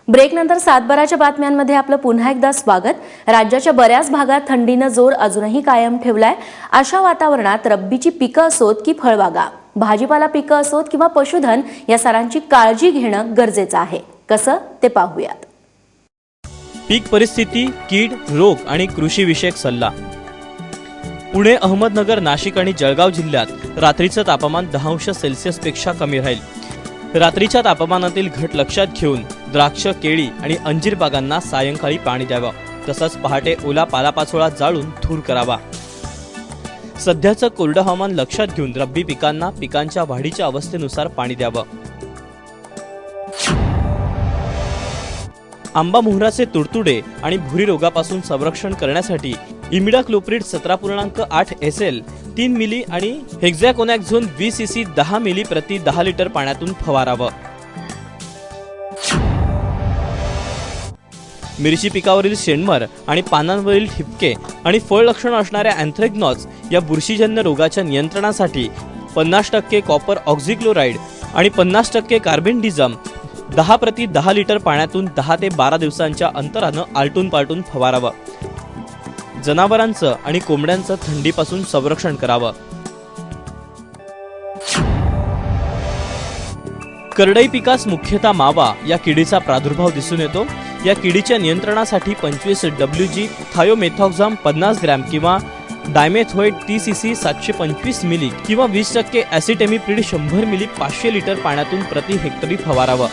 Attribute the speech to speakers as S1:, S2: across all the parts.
S1: ब्रेकनंतर सातबाराच्या बातम्यांमध्ये आपलं पुन्हा एकदा स्वागत। राज्याच्या बऱ्याच भागात थंडीनं जोर अजूनही कायम ठेवलाय। अशा वातावरणात रब्बीची पिकं असोत की फळबागा, भाजीपाला पिकं असोत किंवा पशुधन, या सारांची काळजी घेणं गरजेचं आहे। कसं ते पाहूयात।
S2: पीक परिस्थिती, कीड, रोग आणि कृषी विषयक सल्ला। पुणे, अहमदनगर, नाशिक आणि जळगाव जिल्ह्यात रात्रीचं तापमान 10 सेल्सिअस पेक्षा कमी राहील। रात्रीच्या तापमानातील घट लक्षात घेऊन द्राक्ष, केळी आणि अंजीर बागांना सायंकाळी पाणी द्यावं। तसंच पहाटे ओला पालापाचोळा जाळून धूर करावा। सध्याचं कोरडं हवामान लक्षात घेऊन रब्बी पिकांना पिकांच्या वाढीच्या अवस्थेनुसार पाणी द्यावं। आंबा मोहराचे तुडतुडे आणि भुरी रोगापासून संरक्षण करण्यासाठी इमिडाक्लोप्रिड 17.8 SL 3 मिली आणि हेक्झॅकोनॅझोन 20 cc 10 मिली प्रति 10 लिटर पाण्यातून फवारावं। मिरची पिकावरील शेंडमर आणि पानांवरील ठिपके आणि फळ लक्षण असणाऱ्या अँथ्रॅक्नोज या बुरशीजन्य रोगाच्या नियंत्रणासाठी 50% कॉपर ऑक्झिक्लोराइड आणि 50% कार्बेंडिझम 10 प्रति 10 लिटर पाण्यातून 10 ते 12 दिवसांच्या अंतरानं आलटून पालटून फवारावं। जनावरांचं आणि कोंबड्यांचं थंडीपासून संरक्षण करावं। करडई पिकास मुख्यतः मावा या किडीचा प्रादुर्भाव दिसून येतो। या किडीच्या नियंत्रणासाठी 25 WG थायोमेथॉक्झाम 50 ग्रॅम किंवा डायमेथोएट 30 cc 725 मिली किंवा 20% ॲसिटेमिप्रिड 100 मिली 500 लिटर पाण्यातून प्रति हेक्टरी फवारावं।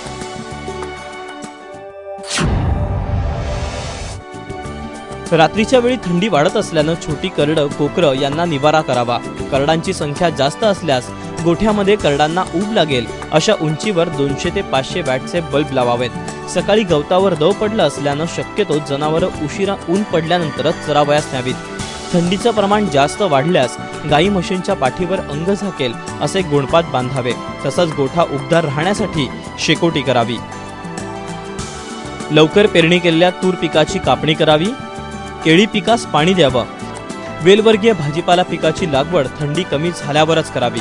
S2: रात्रीच्या वेळी थंडी वाढत असल्यानं छोटी करड, कोकरं यांना निवारा करावा। करडांची संख्या जास्त असल्यास गोठ्यामध्ये करडांना ऊब लागेल अशा उंचीवर 200 ते 500 वॅटचे बल्ब लावावेत। सकाळी गवतावर दव पडलं असल्यानं शक्यतो जनावरं उशिरा ऊन पडल्यानंतरच चरावयास न्यावीत। थंडीचं प्रमाण जास्त वाढल्यास गाई म्हशींच्या पाठीवर अंग झाकेल असे गोणपाट बांधावे। तसंच गोठा उबदार राहण्यासाठी शेकोटी करावी। लवकर पेरणी केलेल्या तूर पिकाची कापणी करावी। केळी पिकास पाणी द्यावं। वेलवर्गीय भाजीपाला पिकाची लागवड थंडी कमी झाल्यावरच करावी।